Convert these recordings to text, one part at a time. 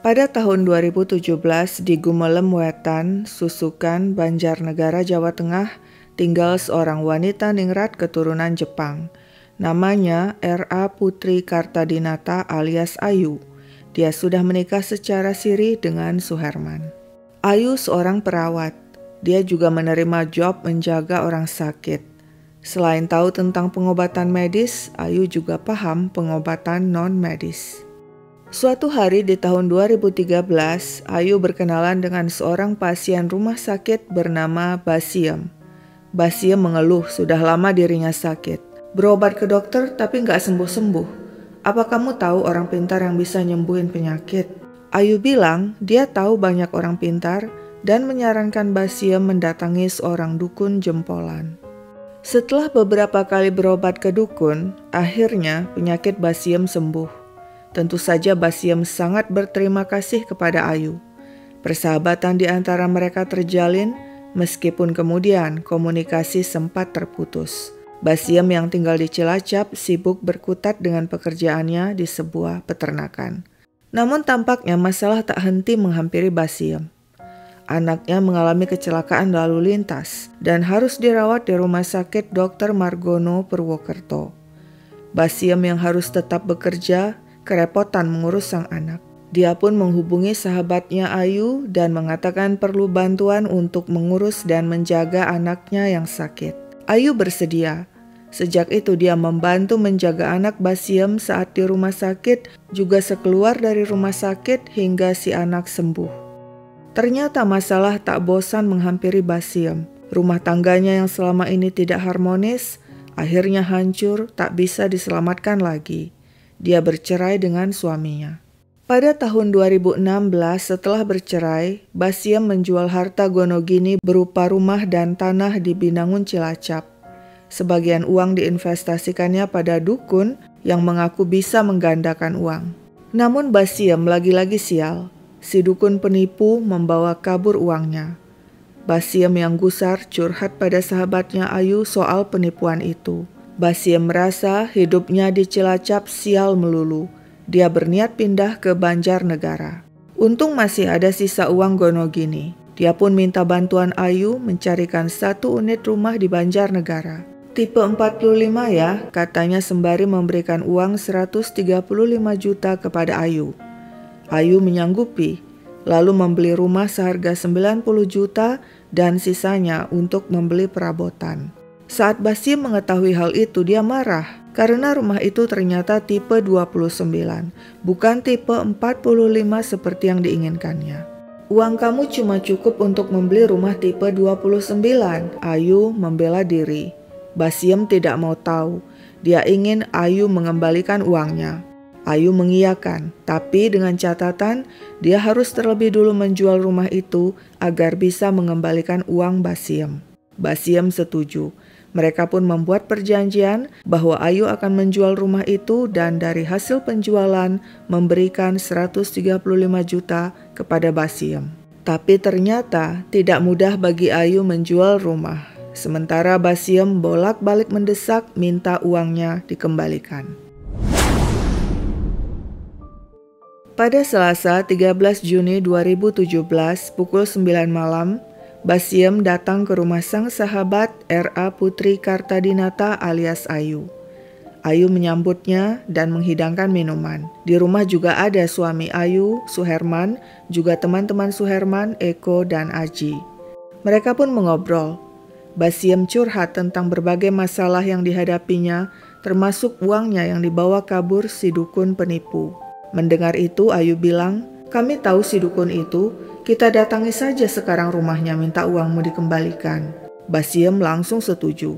Pada tahun 2017 di Gumelem Wetan, Susukan, Banjarnegara, Jawa Tengah, tinggal seorang wanita ningrat keturunan Jepang. Namanya R.A. Putri Kartadinata alias Ayu. Dia sudah menikah secara siri dengan Suherman. Ayu seorang perawat. Dia juga menerima job menjaga orang sakit. Selain tahu tentang pengobatan medis, Ayu juga paham pengobatan non-medis. Suatu hari di tahun 2013, Ayu berkenalan dengan seorang pasien rumah sakit bernama Basiem. Basiem mengeluh sudah lama dirinya sakit. Berobat ke dokter tapi nggak sembuh-sembuh. Apa kamu tahu orang pintar yang bisa nyembuhin penyakit? Ayu bilang dia tahu banyak orang pintar dan menyarankan Basiem mendatangi seorang dukun jempolan. Setelah beberapa kali berobat ke dukun, akhirnya penyakit Basiem sembuh. Tentu saja Basiem sangat berterima kasih kepada Ayu. Persahabatan di antara mereka terjalin meskipun kemudian komunikasi sempat terputus. Basiem yang tinggal di Cilacap sibuk berkutat dengan pekerjaannya di sebuah peternakan. Namun tampaknya masalah tak henti menghampiri Basiem. Anaknya mengalami kecelakaan lalu lintas dan harus dirawat di Rumah Sakit Dr. Margono Purwokerto. Basiem yang harus tetap bekerja kerepotan mengurus sang anak. Dia pun menghubungi sahabatnya Ayu dan mengatakan perlu bantuan untuk mengurus dan menjaga anaknya yang sakit. Ayu bersedia. Sejak itu dia membantu menjaga anak Basiem saat di rumah sakit, juga sekeluar dari rumah sakit hingga si anak sembuh. Ternyata masalah tak bosan menghampiri Basiem. Rumah tangganya yang selama ini tidak harmonis, akhirnya hancur, tak bisa diselamatkan lagi. Dia bercerai dengan suaminya. Pada tahun 2016 setelah bercerai, Basiem menjual harta gonogini berupa rumah dan tanah di Binangun Cilacap. Sebagian uang diinvestasikannya pada dukun yang mengaku bisa menggandakan uang. Namun Basiem lagi-lagi sial. Si dukun penipu membawa kabur uangnya. Basiem yang gusar curhat pada sahabatnya Ayu soal penipuan itu. Basiem merasa hidupnya di Cilacap sial melulu. Dia berniat pindah ke Banjarnegara. Untung masih ada sisa uang gonogini. Dia pun minta bantuan Ayu mencarikan 1 unit rumah di Banjarnegara. Tipe 45 ya, katanya sembari memberikan uang 135 juta kepada Ayu. Ayu menyanggupi, lalu membeli rumah seharga 90 juta dan sisanya untuk membeli perabotan. Saat Basiem mengetahui hal itu, dia marah karena rumah itu ternyata tipe 29, bukan tipe 45 seperti yang diinginkannya. Uang kamu cuma cukup untuk membeli rumah tipe 29, Ayu membela diri. Basiem tidak mau tahu, dia ingin Ayu mengembalikan uangnya. Ayu mengiyakan, tapi dengan catatan dia harus terlebih dulu menjual rumah itu agar bisa mengembalikan uang Basiem. Basiem setuju. Mereka pun membuat perjanjian bahwa Ayu akan menjual rumah itu dan dari hasil penjualan memberikan 135 juta kepada Basiem. Tapi ternyata tidak mudah bagi Ayu menjual rumah. Sementara Basiem bolak-balik mendesak minta uangnya dikembalikan. Pada Selasa 13 Juni 2017 pukul 9 malam, Basiem datang ke rumah sang sahabat R.A. Putri Kartadinata alias Ayu. Ayu menyambutnya dan menghidangkan minuman. Di rumah juga ada suami Ayu, Suherman, juga teman-teman Suherman, Eko, dan Aji. Mereka pun mengobrol. Basiem curhat tentang berbagai masalah yang dihadapinya, termasuk uangnya yang dibawa kabur si dukun penipu. Mendengar itu, Ayu bilang, "Kami tahu si dukun itu, kita datangi saja sekarang rumahnya minta uangmu dikembalikan." Basiem langsung setuju.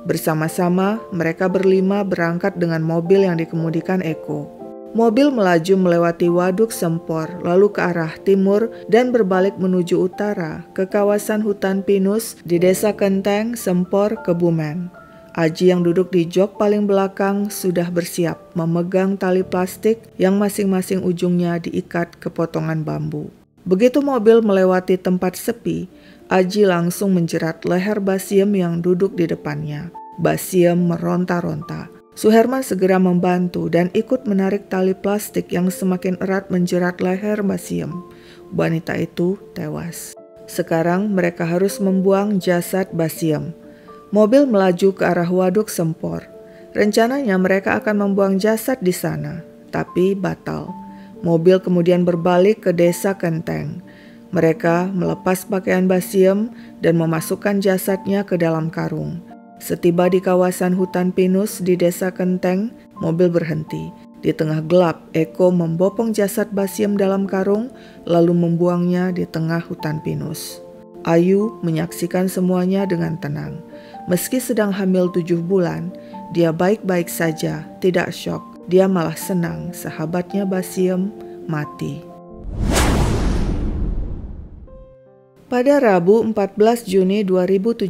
Bersama-sama mereka berlima berangkat dengan mobil yang dikemudikan Eko. Mobil melaju melewati Waduk Sempor, lalu ke arah timur dan berbalik menuju utara ke kawasan hutan pinus di Desa Kenteng, Sempor, Kebumen. Aji yang duduk di jok paling belakang sudah bersiap memegang tali plastik yang masing-masing ujungnya diikat ke potongan bambu. Begitu mobil melewati tempat sepi, Aji langsung menjerat leher Basiem yang duduk di depannya. Basiem meronta-ronta. Suherman segera membantu dan ikut menarik tali plastik yang semakin erat menjerat leher Basiem. Wanita itu tewas. Sekarang mereka harus membuang jasad Basiem. Mobil melaju ke arah Waduk Sempor. Rencananya mereka akan membuang jasad di sana, tapi batal. Mobil kemudian berbalik ke desa Kenteng. Mereka melepas pakaian Basiem dan memasukkan jasadnya ke dalam karung. Setiba di kawasan hutan pinus di desa Kenteng, mobil berhenti. Di tengah gelap, Eko membopong jasad Basiem dalam karung lalu membuangnya di tengah hutan pinus. Ayu menyaksikan semuanya dengan tenang. Meski sedang hamil 7 bulan, dia baik-baik saja, tidak syok. Dia malah senang sahabatnya Basiem mati. Pada Rabu 14 Juni 2017,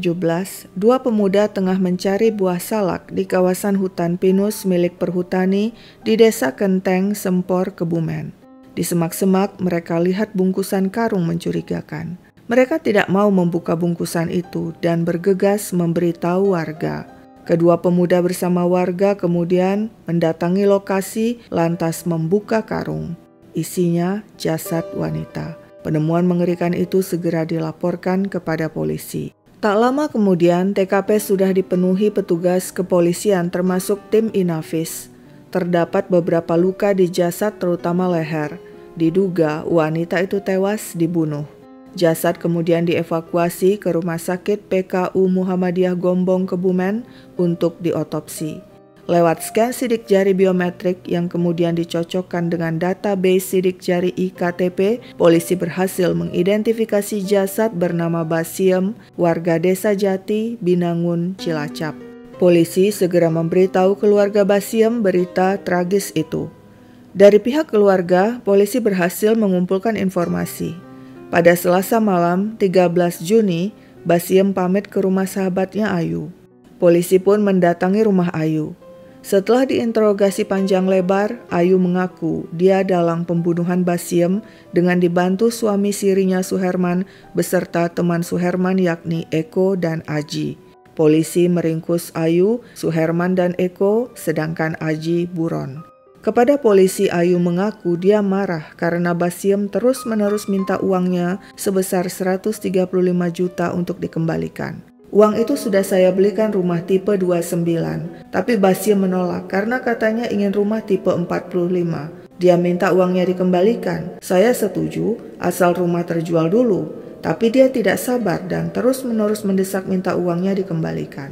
dua pemuda tengah mencari buah salak di kawasan hutan pinus milik perhutani di desa Kenteng, Sempor, Kebumen. Di semak-semak mereka lihat bungkusan karung mencurigakan. Mereka tidak mau membuka bungkusan itu dan bergegas memberitahu warga. Kedua pemuda bersama warga kemudian mendatangi lokasi lantas membuka karung. Isinya jasad wanita. Penemuan mengerikan itu segera dilaporkan kepada polisi. Tak lama kemudian, TKP sudah dipenuhi petugas kepolisian termasuk tim Inafis. Terdapat beberapa luka di jasad terutama leher. Diduga wanita itu tewas dibunuh. Jasad kemudian dievakuasi ke Rumah Sakit PKU Muhammadiyah Gombong Kebumen untuk diotopsi. Lewat scan sidik jari biometrik yang kemudian dicocokkan dengan database sidik jari IKTP, polisi berhasil mengidentifikasi jasad bernama Basiem, warga Desa Jati, Binangun, Cilacap. Polisi segera memberitahu keluarga Basiem berita tragis itu. Dari pihak keluarga, polisi berhasil mengumpulkan informasi. Pada Selasa malam, 13 Juni, Basiem pamit ke rumah sahabatnya Ayu. Polisi pun mendatangi rumah Ayu. Setelah diinterogasi panjang lebar, Ayu mengaku dia dalang pembunuhan Basiem dengan dibantu suami sirinya Suherman beserta teman Suherman yakni Eko dan Aji. Polisi meringkus Ayu, Suherman dan Eko, sedangkan Aji buron. Kepada polisi, Ayu mengaku dia marah karena Basiem terus-menerus minta uangnya sebesar 135 juta untuk dikembalikan. Uang itu sudah saya belikan rumah tipe 29, tapi Basiem menolak karena katanya ingin rumah tipe 45. Dia minta uangnya dikembalikan. Saya setuju asal rumah terjual dulu, tapi dia tidak sabar dan terus-menerus mendesak minta uangnya dikembalikan.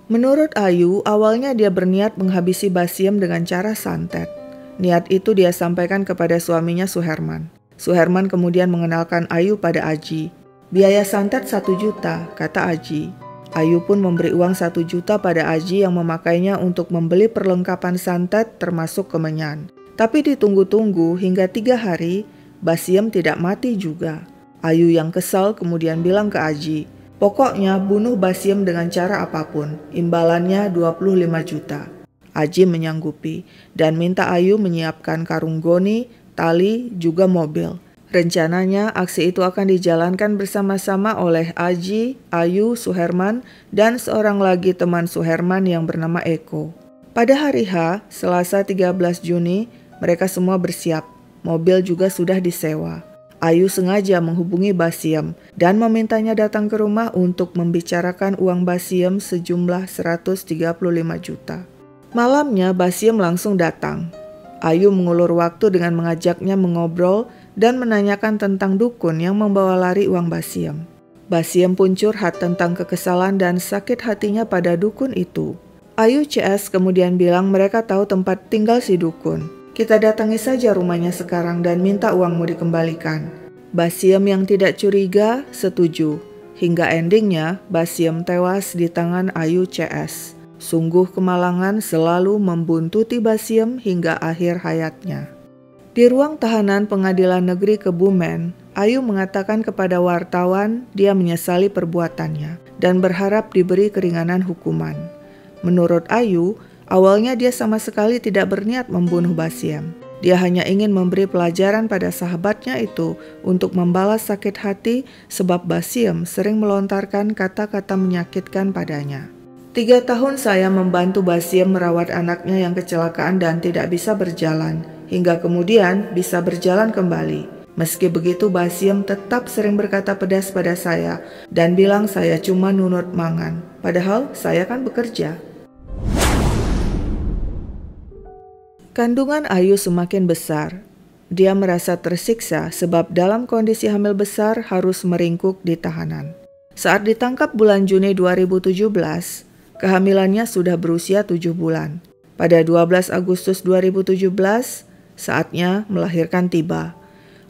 Menurut Ayu, awalnya dia berniat menghabisi Basiem dengan cara santet. Niat itu dia sampaikan kepada suaminya Suherman. Suherman kemudian mengenalkan Ayu pada Aji. Biaya santet 1 juta, kata Aji. Ayu pun memberi uang 1 juta pada Aji yang memakainya untuk membeli perlengkapan santet termasuk kemenyan. Tapi ditunggu-tunggu hingga 3 hari, Basiem tidak mati juga. Ayu yang kesal kemudian bilang ke Aji, pokoknya bunuh Basiem dengan cara apapun, imbalannya 25 juta. Aji menyanggupi dan minta Ayu menyiapkan karung goni, tali, juga mobil. Rencananya aksi itu akan dijalankan bersama-sama oleh Aji, Ayu, Suherman, dan seorang lagi teman Suherman yang bernama Eko. Pada hari H, Selasa 13 Juni, mereka semua bersiap. Mobil juga sudah disewa. Ayu sengaja menghubungi Basiem dan memintanya datang ke rumah untuk membicarakan uang Basiem sejumlah 135 juta. Malamnya Basiem langsung datang. Ayu mengulur waktu dengan mengajaknya mengobrol dan menanyakan tentang dukun yang membawa lari uang Basiem. Basiem pun curhat tentang kekesalan dan sakit hatinya pada dukun itu. Ayu CS kemudian bilang mereka tahu tempat tinggal si dukun. Kita datangi saja rumahnya sekarang dan minta uangmu dikembalikan. Basiem yang tidak curiga setuju. Hingga endingnya Basiem tewas di tangan Ayu CS. Sungguh kemalangan selalu membuntuti Basiem hingga akhir hayatnya. Di ruang tahanan Pengadilan Negeri Kebumen, Ayu mengatakan kepada wartawan dia menyesali perbuatannya dan berharap diberi keringanan hukuman. Menurut Ayu, awalnya dia sama sekali tidak berniat membunuh Basiem. Dia hanya ingin memberi pelajaran pada sahabatnya itu untuk membalas sakit hati sebab Basiem sering melontarkan kata-kata menyakitkan padanya. 3 tahun saya membantu Basiem merawat anaknya yang kecelakaan dan tidak bisa berjalan, hingga kemudian bisa berjalan kembali. Meski begitu, Basiem tetap sering berkata pedas pada saya dan bilang saya cuma nunut mangan. Padahal saya kan bekerja. Kandungan Ayu semakin besar. Dia merasa tersiksa sebab dalam kondisi hamil besar harus meringkuk di tahanan. Saat ditangkap bulan Juni 2017, kehamilannya sudah berusia 7 bulan. Pada 12 Agustus 2017, saatnya melahirkan tiba.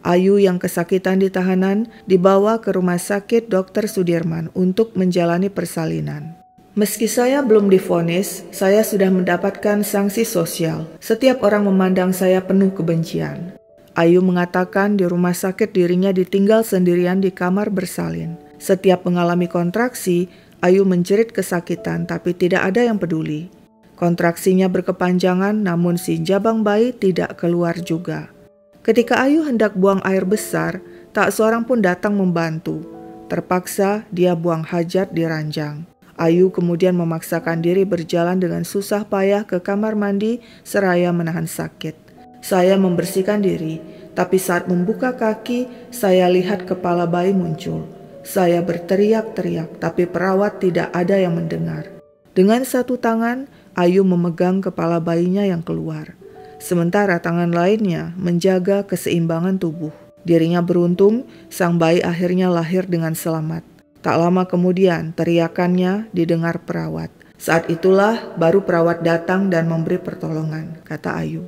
Ayu yang kesakitan di tahanan dibawa ke Rumah Sakit Dr. Sudirman untuk menjalani persalinan. Meski saya belum divonis, saya sudah mendapatkan sanksi sosial. Setiap orang memandang saya penuh kebencian. Ayu mengatakan di rumah sakit dirinya ditinggal sendirian di kamar bersalin. Setiap mengalami kontraksi, Ayu menjerit kesakitan tapi tidak ada yang peduli. Kontraksinya berkepanjangan namun si jabang bayi tidak keluar juga. Ketika Ayu hendak buang air besar, tak seorang pun datang membantu. Terpaksa dia buang hajat di ranjang. Ayu kemudian memaksakan diri berjalan dengan susah payah ke kamar mandi seraya menahan sakit. Saya membersihkan diri, tapi saat membuka kaki, saya lihat kepala bayi muncul. Saya berteriak-teriak, tapi perawat tidak ada yang mendengar. Dengan satu tangan, Ayu memegang kepala bayinya yang keluar. Sementara tangan lainnya menjaga keseimbangan tubuh. Dirinya beruntung, sang bayi akhirnya lahir dengan selamat. Tak lama kemudian teriakannya didengar perawat. Saat itulah baru perawat datang dan memberi pertolongan, kata Ayu.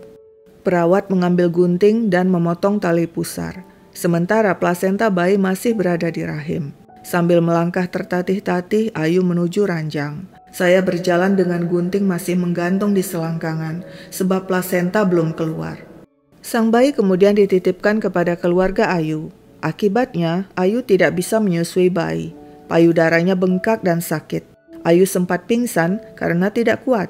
Perawat mengambil gunting dan memotong tali pusar. Sementara plasenta bayi masih berada di rahim. Sambil melangkah tertatih-tatih, Ayu menuju ranjang. Saya berjalan dengan gunting masih menggantung di selangkangan sebab plasenta belum keluar. Sang bayi kemudian dititipkan kepada keluarga Ayu. Akibatnya, Ayu tidak bisa menyusui bayi. Payudaranya bengkak dan sakit. Ayu sempat pingsan karena tidak kuat.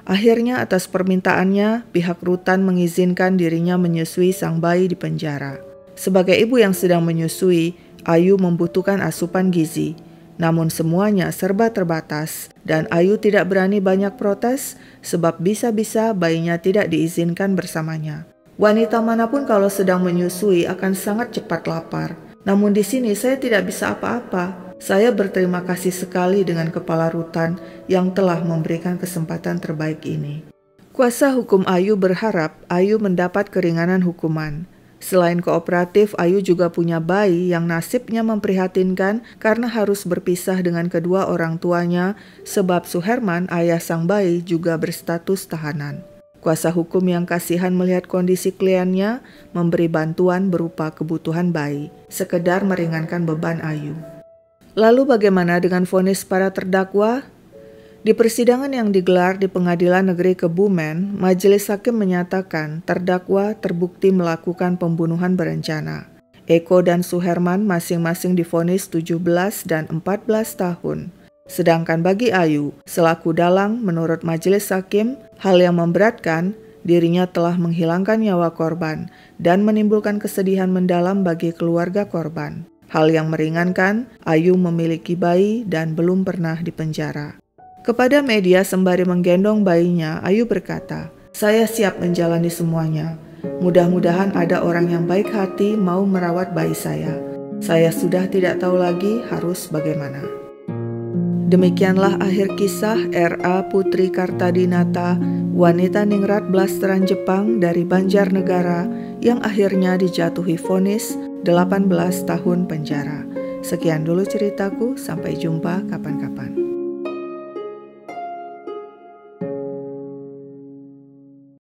Akhirnya atas permintaannya, pihak rutan mengizinkan dirinya menyusui sang bayi di penjara. Sebagai ibu yang sedang menyusui, Ayu membutuhkan asupan gizi. Namun semuanya serba terbatas dan Ayu tidak berani banyak protes sebab bisa-bisa bayinya tidak diizinkan bersamanya. Wanita manapun kalau sedang menyusui akan sangat cepat lapar. Namun di sini saya tidak bisa apa-apa. Saya berterima kasih sekali dengan kepala rutan yang telah memberikan kesempatan terbaik ini. Kuasa hukum Ayu berharap Ayu mendapat keringanan hukuman. Selain kooperatif, Ayu juga punya bayi yang nasibnya memprihatinkan karena harus berpisah dengan kedua orang tuanya sebab Suherman, ayah sang bayi, juga berstatus tahanan. Kuasa hukum yang kasihan melihat kondisi kliennya memberi bantuan berupa kebutuhan bayi, sekedar meringankan beban Ayu. Lalu bagaimana dengan vonis para terdakwa? Di persidangan yang digelar di Pengadilan Negeri Kebumen, majelis hakim menyatakan terdakwa terbukti melakukan pembunuhan berencana. Eko dan Suherman masing-masing divonis 17 dan 14 tahun. Sedangkan bagi Ayu, selaku dalang menurut majelis hakim, hal yang memberatkan, dirinya telah menghilangkan nyawa korban dan menimbulkan kesedihan mendalam bagi keluarga korban. Hal yang meringankan, Ayu memiliki bayi dan belum pernah dipenjara. Kepada media sembari menggendong bayinya, Ayu berkata, "Saya siap menjalani semuanya. Mudah-mudahan ada orang yang baik hati mau merawat bayi saya. Saya sudah tidak tahu lagi harus bagaimana." Demikianlah akhir kisah R.A. Putri Kartadinata, wanita ningrat blasteran Jepang dari Banjarnegara yang akhirnya dijatuhi vonis 18 tahun penjara. Sekian dulu ceritaku, sampai jumpa kapan-kapan.